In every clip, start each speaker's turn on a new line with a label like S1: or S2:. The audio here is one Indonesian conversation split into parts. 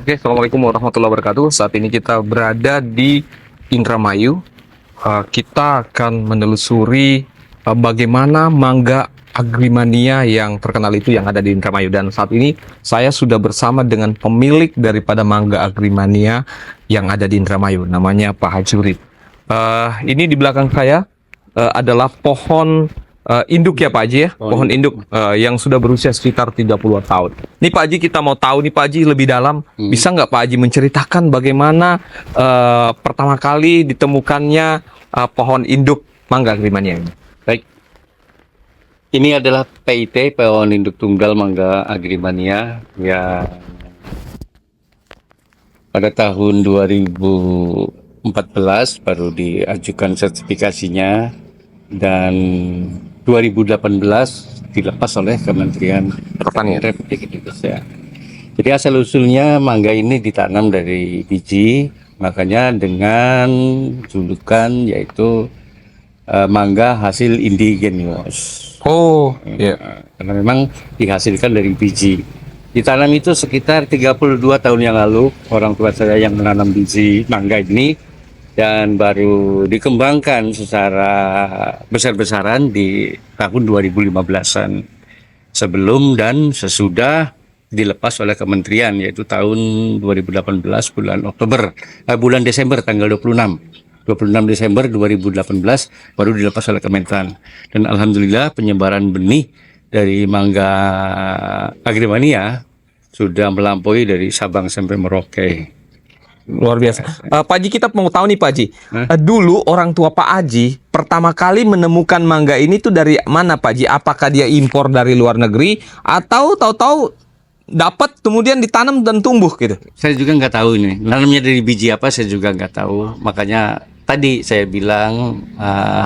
S1: Oke, Assalamualaikum warahmatullahi wabarakatuh. Saat ini kita berada di Indramayu. Kita akan menelusuri bagaimana mangga Agrimania yang terkenal itu yang ada di Indramayu. Dan saat ini saya sudah bersama dengan pemilik daripada mangga Agrimania yang ada di Indramayu. Namanya Pak Hajurit. Ini di belakang saya adalah pohon induk ya Pak Haji ya, pohon induk yang sudah berusia sekitar 30 tahun. Nih Pak Haji, kita mau tahu nih Pak Haji lebih dalam, bisa nggak Pak Haji menceritakan bagaimana pertama kali ditemukannya pohon induk mangga Agrimania ini?
S2: Baik, ini adalah PIT, pohon induk tunggal mangga Agrimania yang pada tahun 2014 baru diajukan sertifikasinya dan 2018 dilepas oleh Kementerian Pertanian Republik Indonesia. Jadi asal usulnya mangga ini ditanam dari biji, makanya dengan julukan yaitu mangga hasil indigenius.
S1: Oh, iya.
S2: Karena memang dihasilkan dari biji. Ditanam itu sekitar 32 tahun yang lalu, orang tua saya yang menanam biji mangga ini, dan baru dikembangkan secara besar-besaran di tahun 2015-an, sebelum dan sesudah dilepas oleh kementerian, yaitu tahun 2018 bulan Desember tanggal 26 Desember 2018 baru dilepas oleh kementerian. Dan alhamdulillah penyebaran benih dari mangga Agrimania sudah melampaui dari Sabang sampai Merauke.
S1: Luar biasa. Pak Haji, kita mau tahu nih Pak Haji. Dulu orang tua Pak Haji pertama kali menemukan mangga ini tuh dari mana Pak Haji? Apakah dia impor dari luar negeri atau tahu-tahu dapat kemudian ditanam dan tumbuh gitu?
S2: Saya juga nggak tahu ini. Nanamnya dari biji apa saya juga nggak tahu. Makanya tadi saya bilang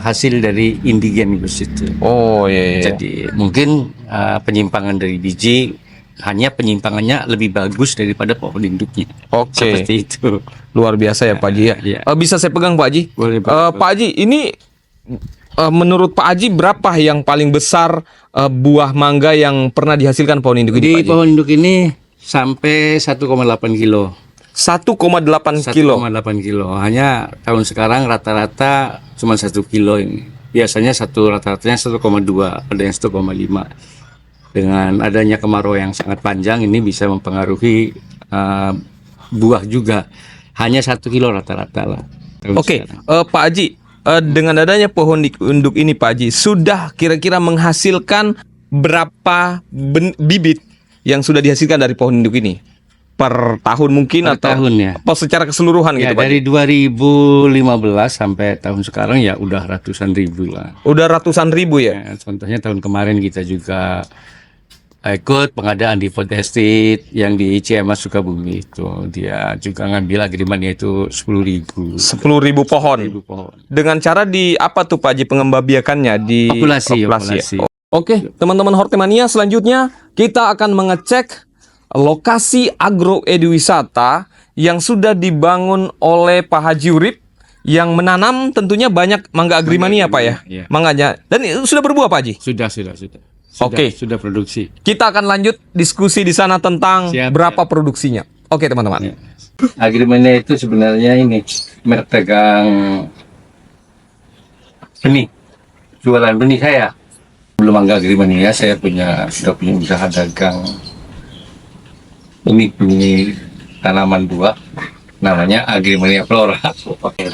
S2: hasil dari indigenius itu.
S1: Oh iya.
S2: Jadi mungkin penyimpangan dari biji, hanya penyimpangannya lebih bagus daripada pohon induknya.
S1: Oke.
S2: Seperti itu.
S1: Luar biasa ya Pak Haji ya.
S2: Iya.
S1: Bisa saya pegang Pak Haji?
S2: Boleh,
S1: Pak Haji, ini menurut Pak Haji berapa yang paling besar buah mangga yang pernah dihasilkan pohon induk ini Pak
S2: Di
S1: Haji?
S2: pohon induk ini sampai 1,8 kilo.
S1: 1,8 kilo.
S2: 1,8 kilo. Hanya tahun sekarang rata-rata cuma 1 kilo ini. Biasanya rata-ratanya 1,2, ada yang 1,5. Dengan adanya kemarau yang sangat panjang ini bisa mempengaruhi buah juga. Hanya 1 kilo rata-rata lah.
S1: Oke, Pak Haji, dengan adanya pohon induk ini Pak Haji, sudah kira-kira menghasilkan berapa bibit yang sudah dihasilkan dari pohon induk ini? Per tahun mungkin
S2: Per
S1: atau
S2: tahun ya.
S1: apa secara keseluruhan
S2: Ya,
S1: gitu Pak Haji?
S2: dari 2015 sampai tahun sekarang ya udah ratusan ribu lah.
S1: Udah ratusan ribu ya?
S2: Ya, contohnya tahun kemarin kita juga ikut pengadaan di Food Estate yang di Ciamas Sukabumi itu. Dia juga ngambil Agrimania itu 10.000.
S1: 10.000 pohon.
S2: pohon.
S1: Dengan cara di apa tuh Pak Haji pengembbiakannya di
S2: Populasi.
S1: ya? Oke, teman-teman Hortimania, selanjutnya kita akan mengecek lokasi agroedwisata yang sudah dibangun oleh Pak Haji Urip yang menanam tentunya banyak mangga Agrimania Pak ya?
S2: Iya.
S1: Mangganya. Dan itu sudah berbuah Pak Haji?
S2: Sudah.
S1: Oke.
S2: Sudah produksi.
S1: Kita akan lanjut diskusi di sana tentang berapa produksinya. Oke teman-teman.
S2: Ya. Agrimania itu sebenarnya ini merek dagang benih, jualan benih saya. Belum mangga Agrimania, saya sudah punya usaha dagang benih tanaman buah, namanya Agrimania Flora.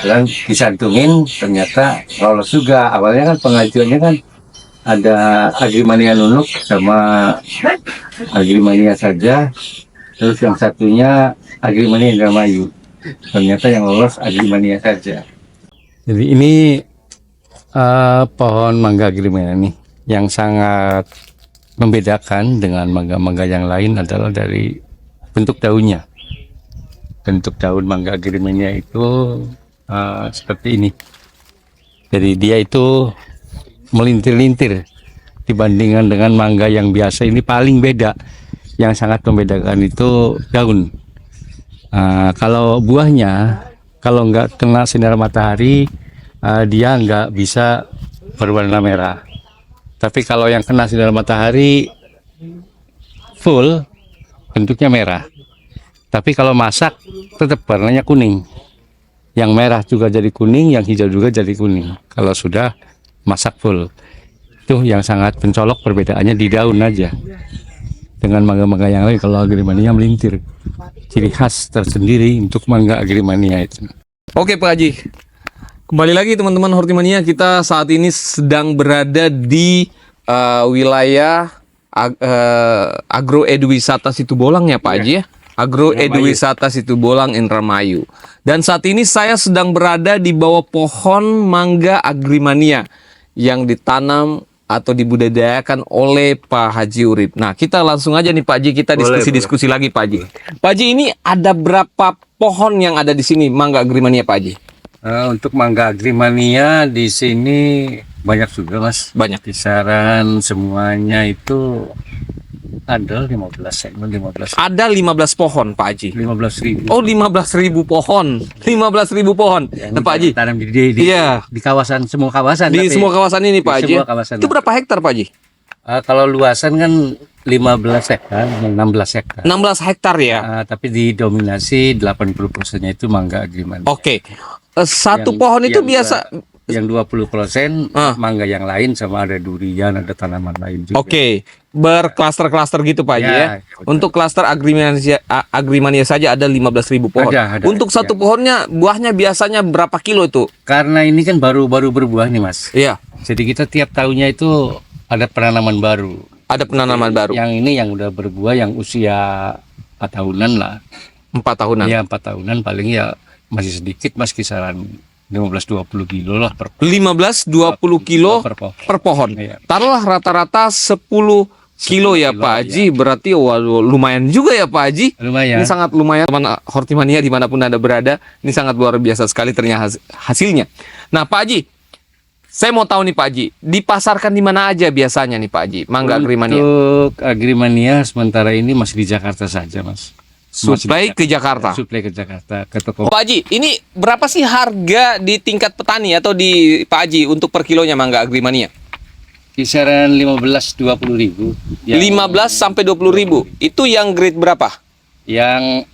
S2: Dan disantungin ternyata lolos juga. Awalnya kan pengajuannya kan ada Agrimania nunuk sama Agrimania saja, terus yang satunya Agrimania Indramayu. Ternyata yang lolos Agrimania saja. Jadi ini pohon mangga Agrimania nih yang sangat membedakan dengan mangga-mangga yang lain adalah dari bentuk daunnya. Bentuk daun mangga Agrimania itu seperti ini. Jadi dia itu melintir-lintir dibandingkan dengan mangga yang biasa. Ini paling beda, yang sangat membedakan itu daun. Kalau buahnya, kalau nggak kena sinar matahari, dia nggak bisa berwarna merah. Tapi kalau yang kena sinar matahari full, bentuknya merah. Tapi kalau masak tetap warnanya kuning. Yang merah juga jadi kuning, yang hijau juga jadi kuning. Kalau sudah masak full. Itu yang sangat mencolok perbedaannya di daun aja. Dengan mangga-mangga yang lain, kalau Agrimania melintir. Ciri khas tersendiri untuk mangga Agrimania itu.
S1: Oke Pak Haji, kembali lagi teman-teman Hortimania, kita saat ini sedang berada di wilayah Agroeduwisata Situbolang ya Pak Haji ya. Agroeduwisata Situbolang Indramayu. Dan saat ini saya sedang berada di bawah pohon mangga Agrimania yang ditanam atau dibudidayakan oleh Pak Haji Urip. Nah, kita langsung aja nih Pak Haji, kita diskusi-diskusi lagi Pak Haji. Pak Haji, ini ada berapa pohon yang ada di sini mangga Agrimania Pak Haji?
S2: Untuk mangga Agrimania di sini banyak juga Mas.
S1: Banyak.
S2: Kisaran semuanya itu ada 15 segmen 15.
S1: Ada 15 pohon Pak Haji.
S2: 15.000.
S1: Oh, 15.000 pohon. 15.000 pohon. Nah, Pak Haji.
S2: Tanam di
S1: Iya.
S2: di kawasan semua kawasan.
S1: Di
S2: tapi
S1: semua kawasan ini Pak Haji.
S2: semua kawasan.
S1: Itu berapa hektar Pak Haji?
S2: Kalau luasan kan 15 hektar, 16 hektar.
S1: 16 hektar ya.
S2: Tapi didominasi 80%-nya itu mangga Agrimania.
S1: Oke. Satu
S2: Yang-
S1: pohon itu
S2: yang
S1: biasa.
S2: Yang 20%
S1: Ah.
S2: mangga yang lain, sama ada durian, ada tanaman lain juga.
S1: Oke, berklaster-klaster gitu Pak Haji ya.
S2: Ya, betul.
S1: Untuk klaster Agrimania saja ada 15.000 pohon.
S2: Ada,
S1: Untuk satu
S2: ya.
S1: pohonnya buahnya biasanya berapa kilo itu?
S2: Karena ini kan baru-baru berbuah nih Mas.
S1: Iya,
S2: Jadi kita tiap tahunnya itu ada penanaman baru.
S1: ada penanaman baru.
S2: Yang ini yang udah berbuah yang usia 4 tahunan lah.
S1: 4 tahunan.
S2: Ya 4 tahunan paling ya masih sedikit Mas, kisaran 15-20 kilo lah per
S1: 15-20 kilo
S2: per pohon.
S1: per pohon.
S2: Iya.
S1: Taruhlah rata-rata 10 kilo ya
S2: kilo,
S1: Pak Haji. Berarti waduh, lumayan juga ya Pak Haji.
S2: Lumayan.
S1: Ini sangat lumayan teman Hortimania dimanapun Anda berada. Ini sangat luar biasa sekali ternyata hasilnya. Nah Pak Haji, saya mau tahu nih Pak Haji, dipasarkan di mana aja biasanya nih Pak Haji, mangga Agrimania?
S2: Untuk Agrimania sementara ini masih di Jakarta saja Mas. Masih
S1: Suplai
S2: di
S1: ke Jakarta.
S2: Suplai ke Jakarta, ke toko.
S1: Pak Haji, ini berapa sih harga di tingkat petani atau di Pak Haji untuk per kilonya mangga Agrimania?
S2: Kisaran 15-20 ribu.
S1: 15 sampai 20 ribu. Itu yang grade berapa?
S2: Yang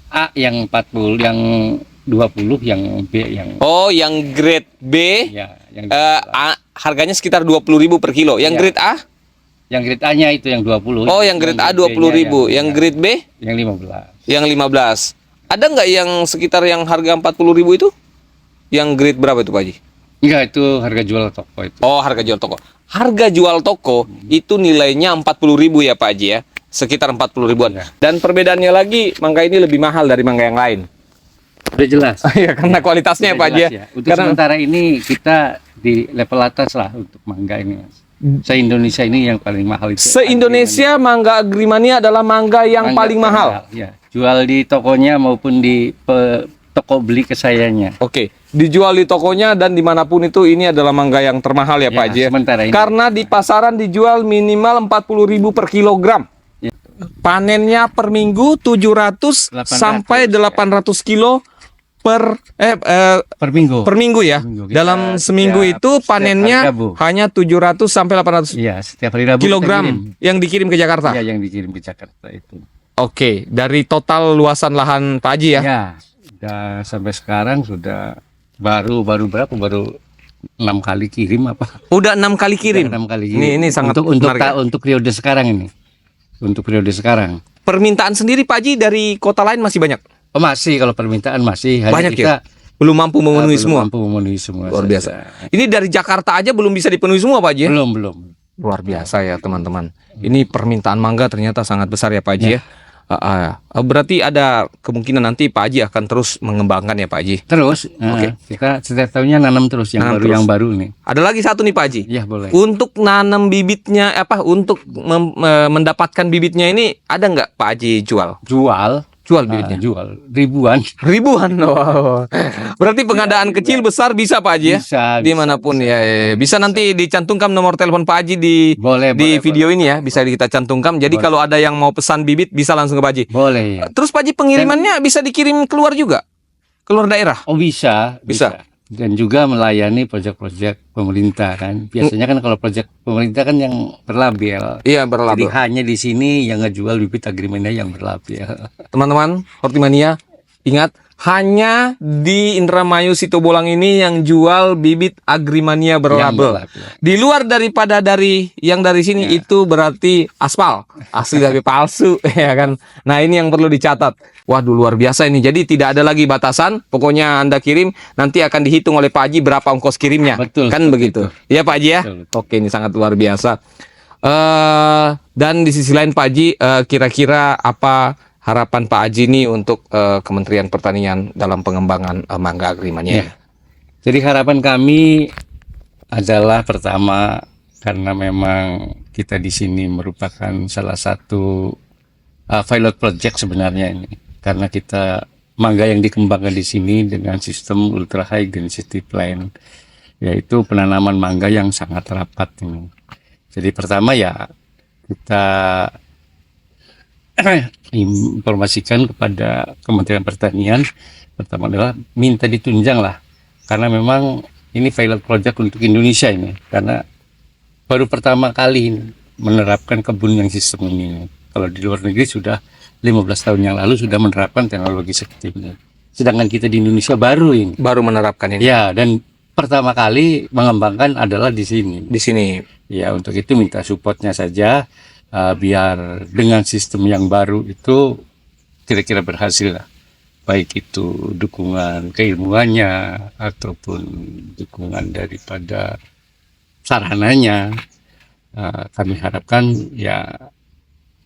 S2: A yang 40, yang 20, yang B yang
S1: Oh, yang grade B
S2: ya, yang
S1: harganya sekitar 20 ribu per kilo. Yang
S2: Ya.
S1: grade A?
S2: yang grade A-nya itu yang 20.
S1: Oh, yang grade A 20
S2: B-nya
S1: ribu. Yang grade B?
S2: yang 15.
S1: Yang 15. Ada nggak yang sekitar yang harga 40 ribu itu? Yang grade berapa itu Pak Haji?
S2: Enggak, itu harga jual toko itu.
S1: Oh, harga jual toko. Harga jual toko itu nilainya 40 ribu ya Pak Haji ya. Sekitar 40 ribuan.
S2: Ya.
S1: Dan perbedaannya lagi, mangga ini lebih mahal dari mangga yang lain.
S2: Udah jelas.
S1: Iya, karena kualitasnya ya
S2: Udah
S1: Pak Haji ya.
S2: jelas ya. Untuk
S1: Karena
S2: sementara ini kita di level atas lah untuk mangga ini Mas. Se-Indonesia ini yang paling mahal itu.
S1: se-Indonesia mangga Agrimania adalah mangga yang
S2: Mangga
S1: paling mahal.
S2: Ya. Jual di tokonya maupun di toko beli ke sayanya.
S1: Oke, dijual di tokonya dan dimanapun itu ini adalah mangga yang termahal ya,
S2: Ya,
S1: Pak Haji. Ya?
S2: sementara ini.
S1: Karena di pasaran dijual minimal 40 ribu per kilogram.
S2: Ya.
S1: Panennya per minggu 700 sampai 800 kilo per
S2: Per minggu.
S1: per minggu ya.
S2: Per minggu. Kita
S1: Dalam seminggu
S2: setiap-
S1: itu
S2: setiap
S1: panennya
S2: hari Rabu.
S1: hanya 700 sampai 800
S2: Iya, setiap hari Rabu kita
S1: kilogram
S2: kirim.
S1: yang dikirim ke Jakarta.
S2: Iya, yang dikirim ke Jakarta itu.
S1: Oke, dari total luasan lahan Pak Haji ya.
S2: Ya, udah sampai sekarang sudah baru berapa? Baru 6 kali kirim apa?
S1: Udah 6 kali kirim.
S2: Udah 6 kali kirim.
S1: Ini sangat
S2: untuk
S1: menarik ya.
S2: untuk periode sekarang ini. Untuk periode sekarang.
S1: Permintaan sendiri Pak Haji dari kota lain masih banyak.
S2: Oh, masih, kalau permintaan masih. Hanya
S1: Banyak
S2: kita
S1: ya? Belum mampu memenuhi
S2: belum
S1: semua.
S2: mampu memenuhi semua.
S1: Luar
S2: saja.
S1: biasa. Ini dari Jakarta aja belum bisa dipenuhi semua Pak Haji ya?
S2: Belum.
S1: Luar biasa ya teman-teman. Ini permintaan mangga ternyata sangat besar ya Pak Haji ya. Berarti ada kemungkinan nanti Pak Haji akan terus mengembangkan ya Pak Haji.
S2: Terus,
S1: Oke.
S2: kita setiap tahunnya nanam terus
S1: Nanam terus.
S2: yang baru nih.
S1: Ada lagi satu nih Pak Haji.
S2: Ya, boleh.
S1: Untuk nanam bibitnya untuk mendapatkan bibitnya ini ada nggak Pak Haji jual? Jual bibitnya.
S2: Jual ribuan.
S1: Ribuan. Wow. Berarti pengadaan kecil besar bisa Pak Haji ya?
S2: Bisa.
S1: Dimanapun ya. Bisa nanti dicantumkan nomor telepon Pak Haji di
S2: Boleh,
S1: di
S2: boleh,
S1: video ini ya, bisa kita cantumkan. Jadi kalau ada yang mau pesan bibit bisa langsung ke Pak Haji.
S2: Boleh ya.
S1: Terus Pak Haji pengirimannya bisa dikirim keluar juga? Keluar daerah?
S2: Oh, bisa.
S1: Bisa.
S2: dan juga melayani proyek-proyek pemerintah kan. Biasanya kan kalau proyek pemerintah kan yang berlabel.
S1: Iya,
S2: Jadi
S1: berlabel.
S2: hanya di sini yang ngejual bibit agrimania yang berlabel.
S1: Teman-teman, Hortimania, ingat hanya di Indramayu Sitobolang ini yang jual bibit agrimania
S2: Yang
S1: berlabel.
S2: berlabel.
S1: Di luar daripada dari yang dari sini
S2: Ya.
S1: itu berarti aspal, asli tapi palsu, ya kan. Nah, ini yang perlu dicatat. Waduh, luar biasa ini. Jadi tidak ada lagi batasan. Pokoknya Anda kirim, nanti akan dihitung oleh Pak Haji berapa ongkos kirimnya.
S2: Betul,
S1: Kan
S2: seperti
S1: begitu.
S2: itu.
S1: Ya Pak Haji ya.
S2: Betul.
S1: Oke, ini sangat luar biasa. Dan di sisi lain Pak Haji, kira-kira apa harapan Pak Haji ini untuk Kementerian Pertanian dalam pengembangan mangga agrimania?
S2: Ya. Jadi harapan kami adalah pertama, karena memang kita di sini merupakan salah satu pilot project sebenarnya ini, karena kita mangga yang dikembangkan di sini dengan sistem ultra high density plant, yaitu penanaman mangga yang sangat rapat ini. Jadi pertama ya kita informasikan kepada Kementerian Pertanian, pertama adalah minta ditunjang lah, karena memang ini pilot project untuk Indonesia ini, karena baru pertama kali ini menerapkan kebun yang sistem ini. Kalau di luar negeri sudah 15 tahun yang lalu sudah menerapkan teknologi seperti ini, sedangkan kita di Indonesia baru ini.
S1: Baru menerapkan ini
S2: Ya, dan pertama kali mengembangkan adalah di sini.
S1: di sini.
S2: Ya, untuk itu minta supportnya saja, biar dengan sistem yang baru itu kira-kira berhasil lah. Baik itu dukungan keilmuannya ataupun dukungan daripada sarananya. Kami harapkan ya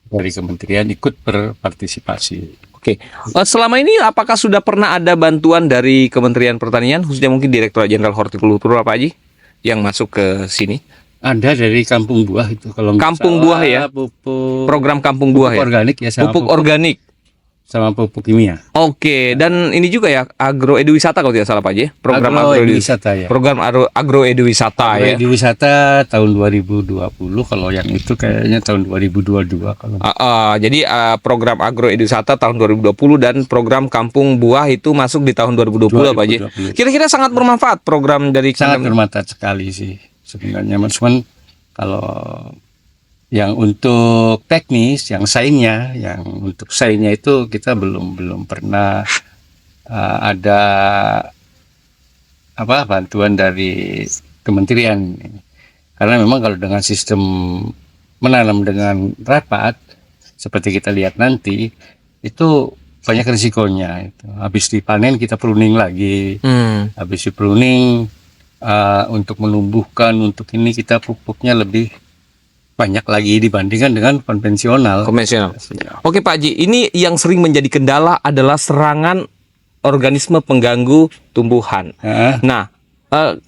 S2: dari kementerian ikut berpartisipasi.
S1: Oke. Selama ini apakah sudah pernah ada bantuan dari Kementerian Pertanian, khususnya mungkin Direktorat Jenderal Hortikultura Pak Haji, yang masuk ke sini?
S2: Ada dari Kampung Buah itu, kalau nggak
S1: Kampung
S2: salah,
S1: Buah ya?
S2: pupuk
S1: Program Kampung Buah ya?
S2: organik ya, sama
S1: Pupuk organik.
S2: sama pupuk kimia.
S1: Oke, dan ini juga ya agroeduwisata kalau tidak salah Pak Haji, ya? Program
S2: Agrowisata ya.
S1: Program agroeduwisata ya.
S2: Di wisata tahun 2020, kalau yang itu kayaknya tahun 2022 kalau.
S1: Jadi program agroeduwisata tahun 2020 dan program Kampung Buah itu masuk di tahun 2020 Pak Haji.
S2: 2020.
S1: Kira-kira sangat bermanfaat program dari
S2: Sangat bermanfaat sekali sih sebenarnya, Mas. Cuman kalau yang untuk teknis, yang untuk sainnya itu kita belum pernah ada bantuan dari kementerian. Karena memang kalau dengan sistem menanam dengan rapat seperti kita lihat nanti, itu banyak risikonya. Itu habis dipanen kita pruning lagi, habis di pruning untuk menumbuhkan, untuk ini kita pupuknya lebih banyak lagi dibandingkan dengan konvensional.
S1: Oke Pak Haji, ini yang sering menjadi kendala adalah serangan organisme pengganggu tumbuhan. Nah,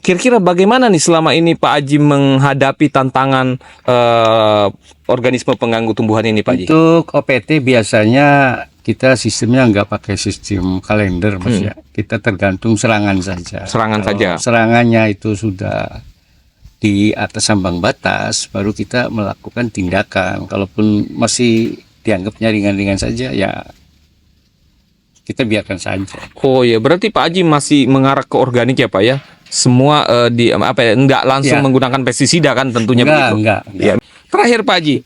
S1: kira-kira bagaimana nih selama ini Pak Haji menghadapi tantangan organisme pengganggu tumbuhan ini Pak Haji?
S2: Untuk OPT biasanya kita sistemnya nggak pakai sistem kalender, Mas ya. Kita tergantung serangan saja. Kalau serangannya itu sudah di atas ambang batas, baru kita melakukan tindakan. Kalaupun masih dianggapnya ringan-ringan saja, ya kita biarkan saja.
S1: Oh ya, berarti Pak Haji masih mengarah ke organik ya Pak ya? Semua enggak langsung menggunakan pestisida kan tentunya begitu?
S2: Enggak.
S1: Ya. Terakhir Pak Haji,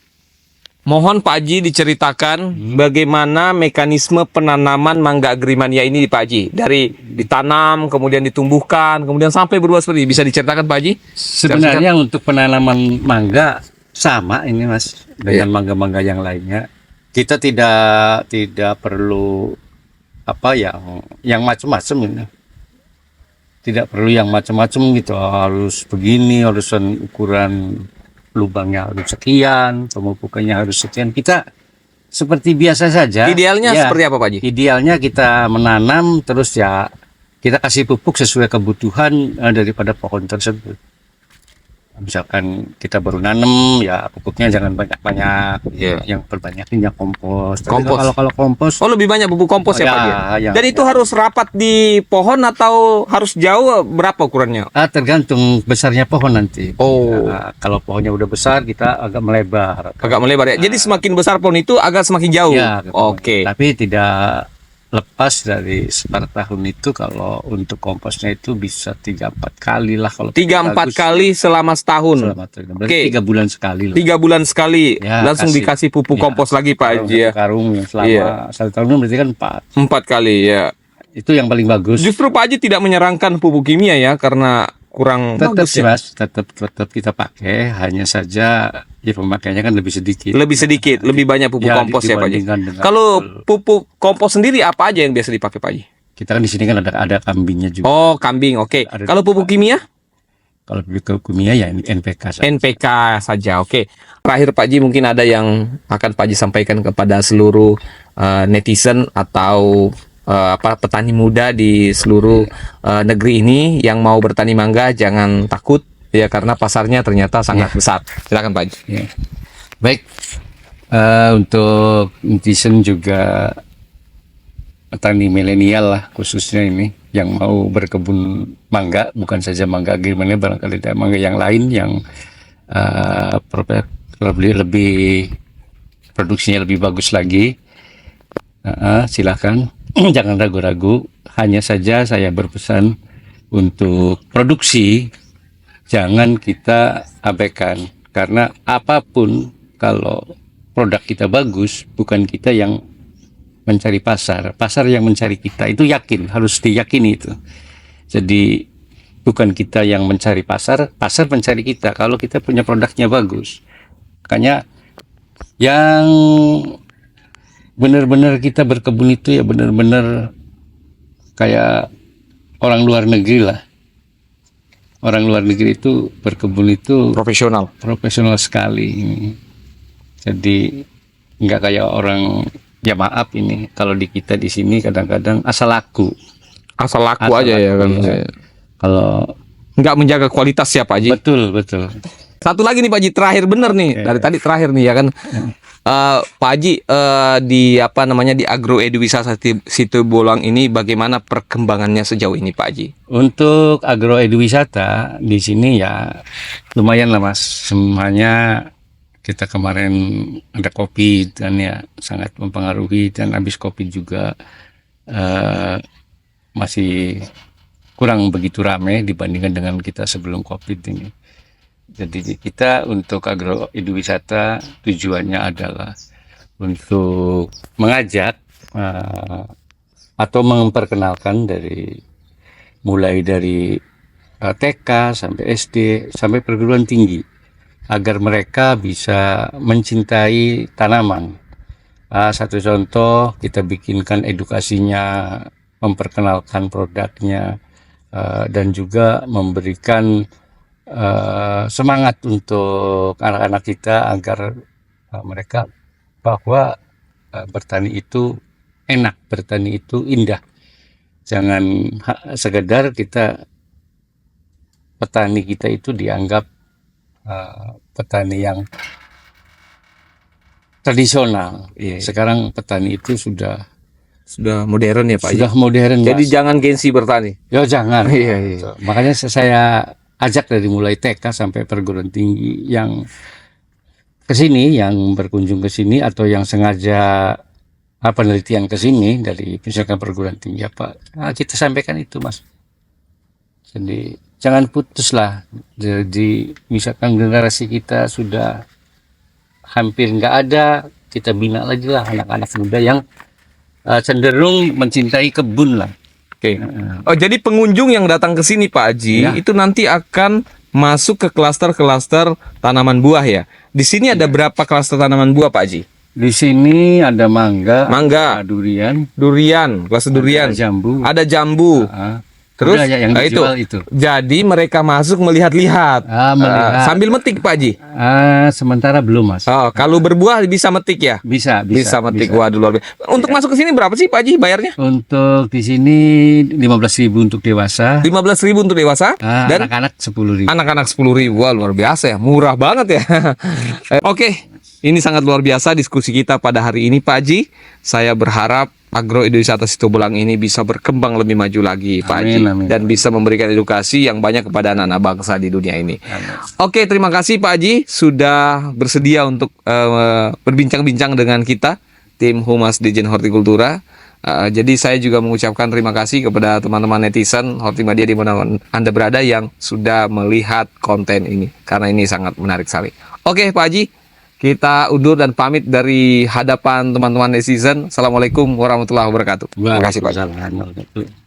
S1: mohon Pak Haji diceritakan bagaimana mekanisme penanaman mangga agrimania ini Pak Haji. Dari ditanam, kemudian ditumbuhkan, kemudian sampai berbuah seperti ini. Bisa diceritakan Pak Haji?
S2: Sebenarnya untuk penanaman mangga sama ini Mas, dengan mangga-mangga yang lainnya. Kita tidak perlu yang macam-macam ini. Tidak perlu yang macam-macam gitu. Harus begini, harus ukuran lubangnya harus sekian, pemupukannya harus sekian. Kita seperti biasa saja.
S1: Idealnya seperti apa Pak Haji?
S2: Idealnya kita menanam terus ya kita kasih pupuk sesuai kebutuhan daripada pohon tersebut. Misalkan kita baru nanam ya pupuknya jangan banyak-banyak, yang perbanyakin kompos.
S1: Kompos.
S2: Kalau kompos,
S1: lebih banyak pupuk kompos ya Pak Haji? Dan itu harus rapat di pohon atau harus jauh, berapa ukurannya?
S2: Tergantung besarnya pohon nanti. Kalau pohonnya udah besar kita agak melebar.
S1: Ya. Jadi semakin besar pohon itu agak semakin jauh.
S2: Oke. Tapi tidak
S3: lepas dari separuh tahun itu, kalau untuk komposnya itu bisa 3-4 kali lah kalau
S1: 3-4
S3: bagus.
S1: kali selama setahun.
S3: Selama tahun. Berarti
S1: Oke.
S3: 3 bulan sekali lah.
S1: 3 bulan sekali
S3: Ya,
S1: langsung
S3: kasih.
S1: dikasih pupuk
S3: Ya,
S1: kompos lagi Pak
S3: karung,
S1: Haji ya.
S3: satu karung yang selama
S1: Iya.
S3: 1 tahun kan berarti kan 4.
S1: 4 kali ya.
S3: Itu yang paling bagus.
S1: Justru Pak Haji tidak menyarankan pupuk kimia ya karena kurang
S3: Tetap
S1: bagus
S3: sih
S1: ya.
S3: Mas, tetap kita pakai, hanya saja ya pemakaiannya kan lebih sedikit.
S1: Lebih sedikit, lebih banyak pupuk
S3: Ya,
S1: kompos ya Pak Haji.
S3: dibandingkan dengan-
S1: Kalau pupuk kompos sendiri apa aja yang biasa dipakai Pak Haji?
S3: Kita kan di sini kan ada kambingnya juga.
S1: Oh, kambing. Oke.
S3: Ada-
S1: Kalau pupuk kimia?
S3: Kalau pupuk kimia ya NPK saja.
S1: NPK saja. Oke. Terakhir Pak Haji, mungkin ada yang akan Pak Haji sampaikan kepada seluruh netizen atau petani muda di seluruh negeri ini yang mau bertani mangga, jangan takut ya karena pasarnya ternyata sangat besar. Silakan Pak Haji.
S3: Ya. Baik, untuk netizen juga petani milenial lah khususnya ini yang mau berkebun mangga, bukan saja mangga Agrimania, barangkali ada mangga yang lain yang lebih produksinya lebih bagus lagi. Silakan, jangan ragu-ragu. Hanya saja saya berpesan untuk produksi jangan kita abaikan, karena apapun kalau produk kita bagus, bukan kita yang mencari pasar yang mencari kita, itu yakin, harus diyakini itu. Jadi bukan kita yang mencari pasar mencari kita kalau kita punya produknya bagus. Makanya yang benar-benar kita berkebun itu ya benar-benar kayak orang luar negeri lah. Orang luar negeri itu berkebun itu profesional sekali. Jadi nggak kayak orang, ya maaf ini kalau di kita di sini kadang-kadang asal laku
S1: aja ya kan.
S3: ya. Kalau
S1: Nggak menjaga kualitas ya Pak Haji.
S3: betul.
S1: Satu lagi nih Pak Haji, terakhir bener nih. Dari tadi terakhir nih ya kan. Pak Haji, di di Agro Eduwisata Situbolang ini bagaimana perkembangannya sejauh ini Pak Haji?
S3: Untuk agro eduwisata di sini ya lumayan lah Mas. Semuanya kita kemarin ada COVID dan ya sangat mempengaruhi, dan habis COVID juga masih kurang begitu ramai dibandingkan dengan kita sebelum COVID ini. Jadi kita untuk agro eduwisata tujuannya adalah untuk mengajak atau memperkenalkan mulai dari TK sampai SD sampai perguruan tinggi, agar mereka bisa mencintai tanaman. Satu contoh, kita bikinkan edukasinya, memperkenalkan produknya, dan juga memberikan semangat untuk anak-anak kita agar mereka bahwa bertani itu enak, bertani itu indah. Jangan sekedar petani kita itu dianggap petani yang tradisional. Sekarang petani itu sudah
S1: modern ya Pak Haji.
S3: sudah modern.
S1: Jadi
S3: Mas.
S1: jangan gengsi bertani.
S3: Ya jangan.
S1: Iya.
S3: Makanya saya ajak dari mulai TK sampai perguruan tinggi yang kesini, yang berkunjung ke sini atau yang sengaja penelitian ke sini dari misalkan perguruan tinggi kita sampaikan itu Mas. Jadi jangan putus lah. Jadi misalkan generasi kita sudah hampir nggak ada, kita bina lagi lah anak-anak muda yang cenderung mencintai kebun lah.
S1: Oke. Oh, jadi pengunjung yang datang ke sini Pak Haji
S3: Ya.
S1: itu nanti akan masuk ke klaster-klaster tanaman buah ya. Di sini ada berapa klaster tanaman buah Pak Haji?
S3: Di sini ada mangga,
S1: Mangga,
S3: durian,
S1: klaster durian,
S3: ada jambu.
S1: ada jambu. Terus
S3: Udah ya, yang dijual itu.
S1: Jadi mereka masuk melihat-lihat,
S3: Melihat.
S1: sambil metik Pak Haji.
S3: Sementara belum Mas.
S1: Oh, kalau berbuah bisa metik ya?
S3: Bisa
S1: Metik. Waduh, luar biasa. Untuk masuk ke sini berapa sih Pak Haji bayarnya?
S3: Untuk di sini 15.000 untuk dewasa.
S1: 15.000 untuk dewasa dan
S3: Anak-anak 10.000.
S1: anak-anak 10.000. Wah, luar biasa ya. Murah banget ya. Oke, ini sangat luar biasa diskusi kita pada hari ini Pak Haji. Saya berharap Agro Eduwisata Situbolang ini bisa berkembang lebih maju lagi Pak Haji.
S3: Amin.
S1: Dan bisa memberikan edukasi yang banyak kepada anak-anak bangsa di dunia ini.
S3: Amin.
S1: Oke, terima kasih Pak Haji sudah bersedia untuk berbincang-bincang dengan kita, tim Humas Dijen Hortikultura. Jadi saya juga mengucapkan terima kasih kepada teman-teman netizen Hortimedia di mana Anda berada yang sudah melihat konten ini, karena ini sangat menarik sekali. Oke Pak Haji, kita undur dan pamit dari hadapan teman-teman netizen. Assalamualaikum warahmatullahi wabarakatuh. Terima kasih Pak Haji.
S3: Waalaikumsalam.